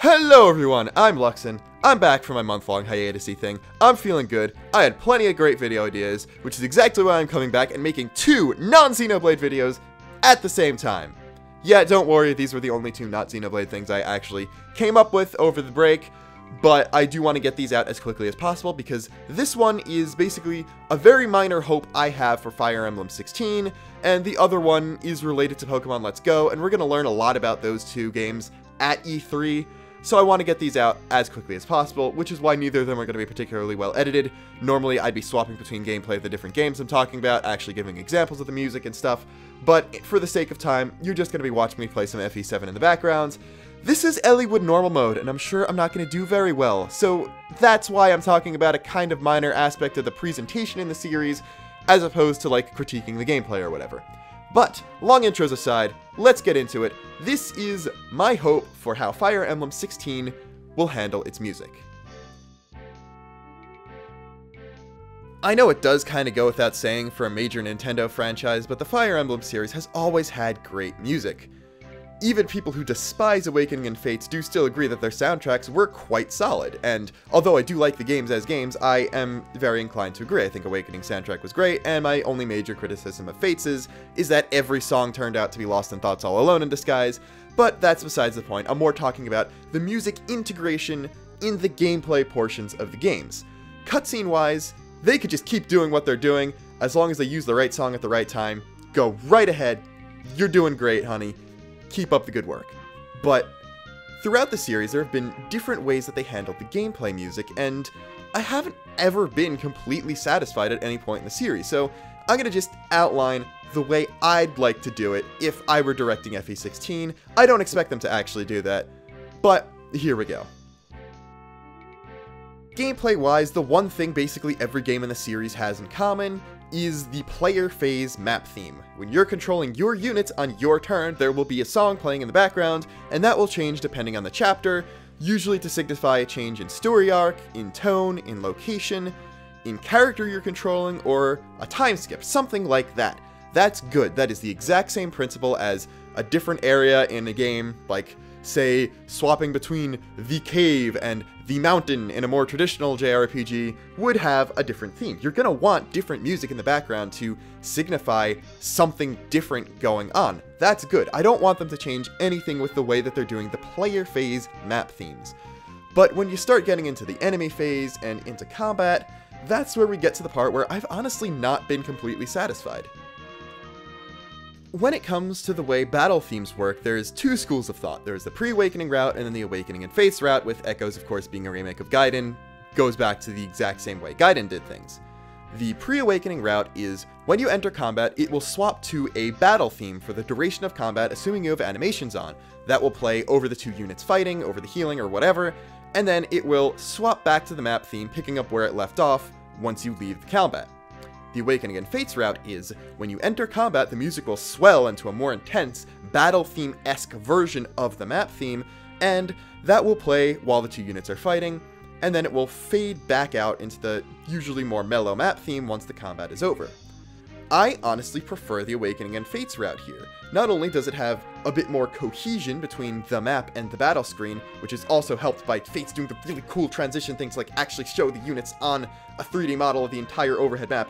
Hello everyone, I'm Luxon. I'm back from my month-long hiatus-y thing. I'm feeling good. I had plenty of great video ideas, which is exactly why I'm coming back and making two non-Xenoblade videos at the same time. Yeah, don't worry, these were the only two not Xenoblade things I actually came up with over the break, but I do want to get these out as quickly as possible because this one is basically a very minor hope I have for Fire Emblem 16, and the other one is related to Pokemon Let's Go, and we're going to learn a lot about those two games at E3. So I want to get these out as quickly as possible, which is why neither of them are going to be particularly well edited. Normally, I'd be swapping between gameplay of the different games I'm talking about, actually giving examples of the music and stuff, but for the sake of time, you're just going to be watching me play some FE7 in the background. This is Elliewood normal mode, and I'm sure I'm not going to do very well, so that's why I'm talking about a kind of minor aspect of the presentation in the series, as opposed to, like, critiquing the gameplay or whatever. But, long intros aside, let's get into it. This is my hope for how Fire Emblem 16 will handle its music. I know it does kind of go without saying for a major Nintendo franchise, but the Fire Emblem series has always had great music. Even people who despise Awakening and Fates do still agree that their soundtracks were quite solid, and although I do like the games as games, I am very inclined to agree. I think Awakening's soundtrack was great, and my only major criticism of Fates is that every song turned out to be lost in thoughts all alone in disguise, but that's besides the point. I'm more talking about the music integration in the gameplay portions of the games. Cutscene-wise, they could just keep doing what they're doing, as long as they use the right song at the right time. Go right ahead. You're doing great, honey. Keep up the good work. But throughout the series, there have been different ways that they handled the gameplay music, and I haven't ever been completely satisfied at any point in the series, so I'm going to just outline the way I'd like to do it if I were directing FE16. I don't expect them to actually do that, but here we go. Gameplay-wise, the one thing basically every game in the series has in common is the player phase map theme. When you're controlling your units on your turn, there will be a song playing in the background, and that will change depending on the chapter, usually to signify a change in story arc, in tone, in location, in character you're controlling, or a time skip, something like that. That's good. That is the exact same principle as a different area in a game, like, say, swapping between the cave and the mountain in a more traditional JRPG would have a different theme. You're going to want different music in the background to signify something different going on. That's good. I don't want them to change anything with the way that they're doing the player phase map themes. But when you start getting into the enemy phase and into combat, that's where we get to the part where I've honestly not been completely satisfied. When it comes to the way battle themes work, there's two schools of thought. There's the pre-Awakening route and then the Awakening and Fates route, with Echoes, of course, being a remake of Gaiden, goes back to the exact same way Gaiden did things. The pre-Awakening route is, when you enter combat, it will swap to a battle theme for the duration of combat, assuming you have animations on. That will play over the two units fighting, over the healing, or whatever, and then it will swap back to the map theme, picking up where it left off once you leave the combat. The Awakening and Fates route is, when you enter combat, the music will swell into a more intense, battle theme-esque version of the map theme, and that will play while the two units are fighting, and then it will fade back out into the usually more mellow map theme once the combat is over. I honestly prefer the Awakening and Fates route here. Not only does it have a bit more cohesion between the map and the battle screen, which is also helped by Fates doing the really cool transition things like actually show the units on a 3D model of the entire overhead map,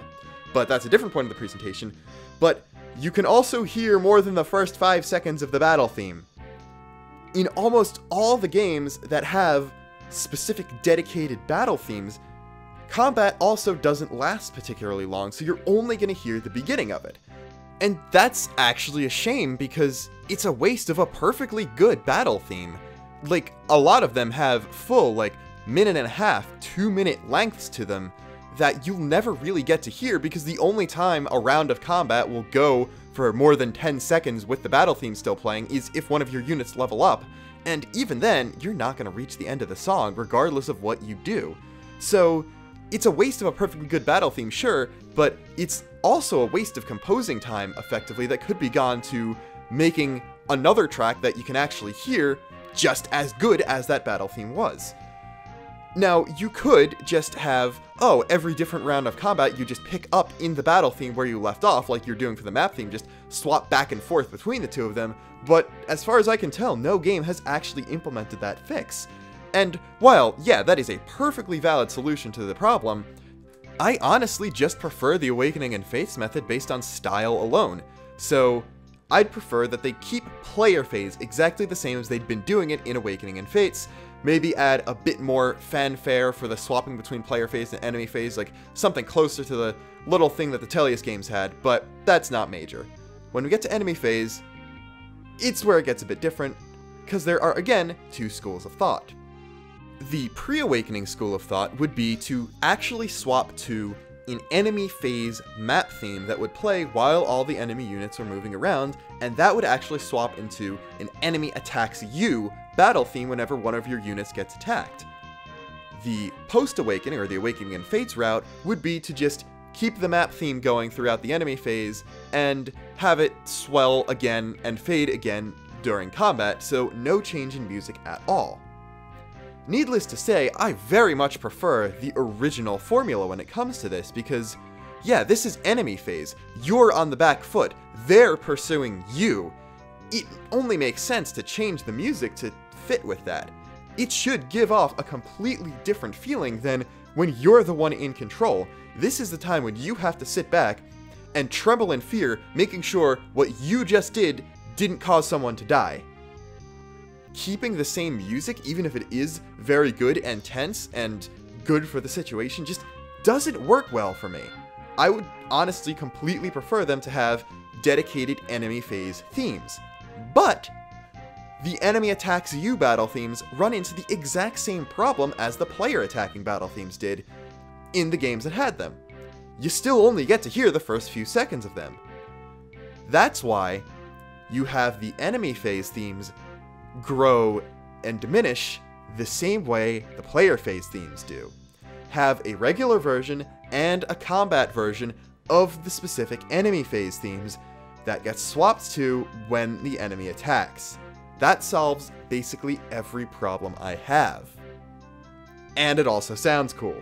but that's a different point of the presentation, but you can also hear more than the first 5 seconds of the battle theme. In almost all the games that have specific dedicated battle themes, combat also doesn't last particularly long, so you're only going to hear the beginning of it. And that's actually a shame, because it's a waste of a perfectly good battle theme. Like, a lot of them have full, like, 1.5 2-minute lengths to them, that you'll never really get to hear, because the only time a round of combat will go for more than 10 seconds with the battle theme still playing is if one of your units level up, and even then, you're not going to reach the end of the song regardless of what you do. So, it's a waste of a perfectly good battle theme, sure, but it's also a waste of composing time, effectively, that could be gone to making another track that you can actually hear just as good as that battle theme was. Now, you could just have, oh, every different round of combat you just pick up in the battle theme where you left off, like you're doing for the map theme, just swap back and forth between the two of them, but as far as I can tell, no game has actually implemented that fix. And while, yeah, that is a perfectly valid solution to the problem, I honestly just prefer the Awakening and Faiths method based on style alone. So I'd prefer that they keep player phase exactly the same as they'd been doing it in Awakening and Faiths, maybe add a bit more fanfare for the swapping between player phase and enemy phase, like something closer to the little thing that the Tellius games had, but that's not major. When we get to enemy phase, it's where it gets a bit different, because there are, again, two schools of thought. The pre-Awakening school of thought would be to actually swap to an enemy phase map theme that would play while all the enemy units are moving around, and that would actually swap into an enemy attacks you battle theme whenever one of your units gets attacked. The post-Awakening, or the Awakening and Fates route, would be to just keep the map theme going throughout the enemy phase, and have it swell again and fade again during combat, so no change in music at all. Needless to say, I very much prefer the original formula when it comes to this, because, yeah, this is enemy phase, you're on the back foot, they're pursuing you. It only makes sense to change the music to fit with that. It should give off a completely different feeling than when you're the one in control. This is the time when you have to sit back and tremble in fear, making sure what you just did didn't cause someone to die. Keeping the same music, even if it is very good and tense and good for the situation, just doesn't work well for me. I would honestly completely prefer them to have dedicated enemy phase themes. But the enemy attacks you battle themes run into the exact same problem as the player attacking battle themes did in the games that had them. You still only get to hear the first few seconds of them. That's why you have the enemy phase themes grow and diminish the same way the player phase themes do. Have a regular version and a combat version of the specific enemy phase themes that gets swapped to when the enemy attacks. That solves basically every problem I have. And it also sounds cool.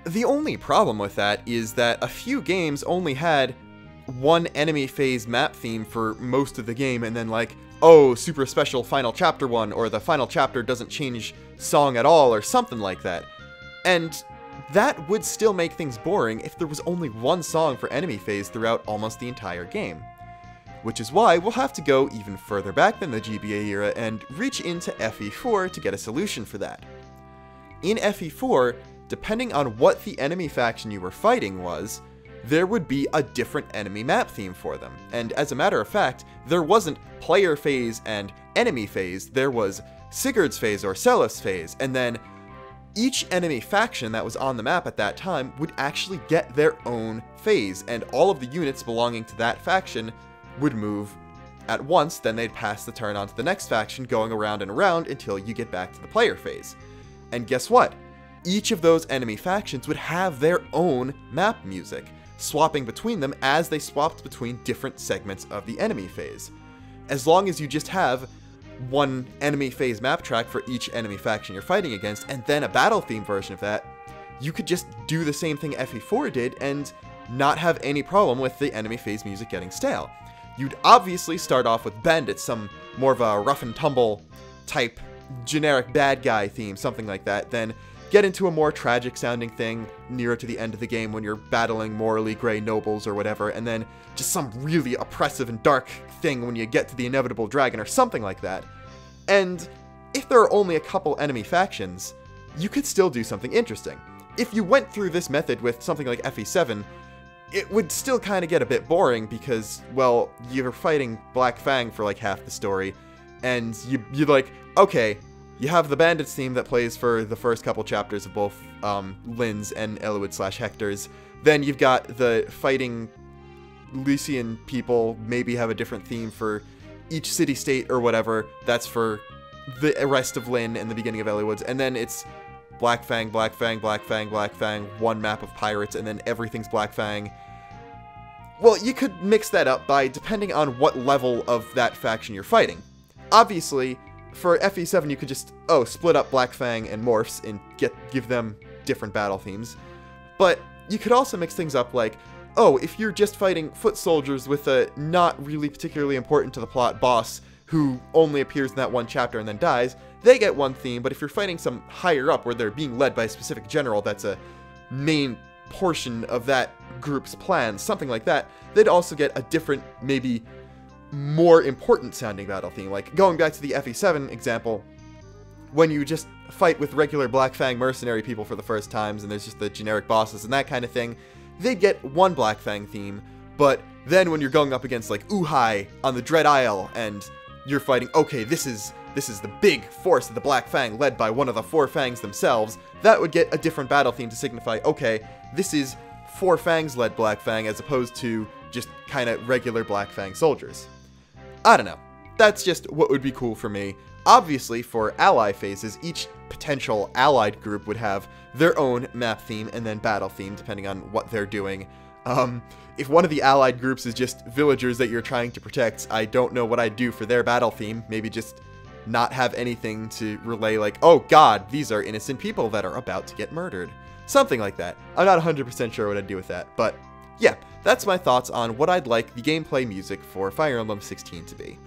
The only problem with that is that a few games only had one enemy phase map theme for most of the game, and then like, oh, super special final chapter one, or the final chapter doesn't change song at all, or something like that. And that would still make things boring if there was only one song for enemy phase throughout almost the entire game. Which is why we'll have to go even further back than the GBA era and reach into FE4 to get a solution for that. In FE4, depending on what the enemy faction you were fighting was, there would be a different enemy map theme for them. And as a matter of fact, there wasn't player phase and enemy phase, there was Sigurd's phase or Celis phase, and then each enemy faction that was on the map at that time would actually get their own phase, and all of the units belonging to that faction would move at once, then they'd pass the turn on to the next faction, going around and around until you get back to the player phase. And guess what? Each of those enemy factions would have their own map music, swapping between them as they swapped between different segments of the enemy phase. As long as you just have one enemy phase map track for each enemy faction you're fighting against, and then a battle theme version of that, you could just do the same thing FE4 did and not have any problem with the enemy phase music getting stale. You'd obviously start off with Bandits, some more of a rough and tumble type generic bad guy theme, something like that, then get into a more tragic sounding thing nearer to the end of the game when you're battling morally gray nobles or whatever, and then just some really oppressive and dark thing when you get to the inevitable dragon or something like that. And if there are only a couple enemy factions, you could still do something interesting. If you went through this method with something like FE7, it would still kind of get a bit boring because, well, you're fighting Black Fang for like half the story, and you're like, okay, you have the Bandits theme that plays for the first couple chapters of both Lynn's and Eliwood/Hector's. Then you've got the fighting Lycian people maybe have a different theme for each city-state or whatever. That's for the rest of Lynn and the beginning of Eliwood's. And then it's Black Fang, Black Fang, Black Fang, Black Fang, one map of pirates, and then everything's Black Fang. Well, you could mix that up by depending on what level of that faction you're fighting. Obviously, for FE7, you could just, split up Black Fang and Morphs and give them different battle themes. But you could also mix things up like, if you're just fighting foot soldiers with a not really particularly important to the plot boss who only appears in that one chapter and then dies, they get one theme. But if you're fighting some higher up where they're being led by a specific general that's a main portion of that group's plan, something like that, they'd also get a different, maybe more important sounding battle theme. Like, going back to the FE7 example, when you just fight with regular Black Fang mercenary people for the first times, and there's just the generic bosses and that kind of thing, they'd get one Black Fang theme. But then when you're going up against, like, Uhai on the Dread Isle, and you're fighting, okay, this is the big force of the Black Fang, led by one of the Four Fangs themselves, that would get a different battle theme to signify, okay, this is Four Fangs-led Black Fang, as opposed to just kind of regular Black Fang soldiers. I don't know. That's just what would be cool for me. Obviously, for ally phases, each potential allied group would have their own map theme and then battle theme, depending on what they're doing. If one of the allied groups is just villagers that you're trying to protect, I don't know what I'd do for their battle theme. Maybe just not have anything to relay like, oh god, these are innocent people that are about to get murdered. Something like that. I'm not 100% sure what I'd do with that, but yeah, that's my thoughts on what I'd like the gameplay music for Fire Emblem 16 to be.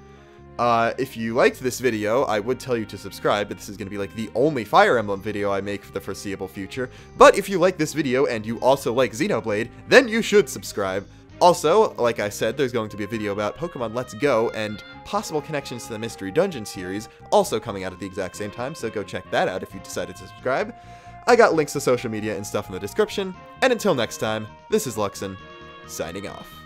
If you liked this video, I would tell you to subscribe, but this is going to be like the only Fire Emblem video I make for the foreseeable future. But if you like this video and you also like Xenoblade, then you should subscribe. Also, like I said, there's going to be a video about Pokemon Let's Go and possible connections to the Mystery Dungeon series, also coming out at the exact same time, so go check that out if you decided to subscribe. I got links to social media and stuff in the description, and until next time, this is Luxon, signing off.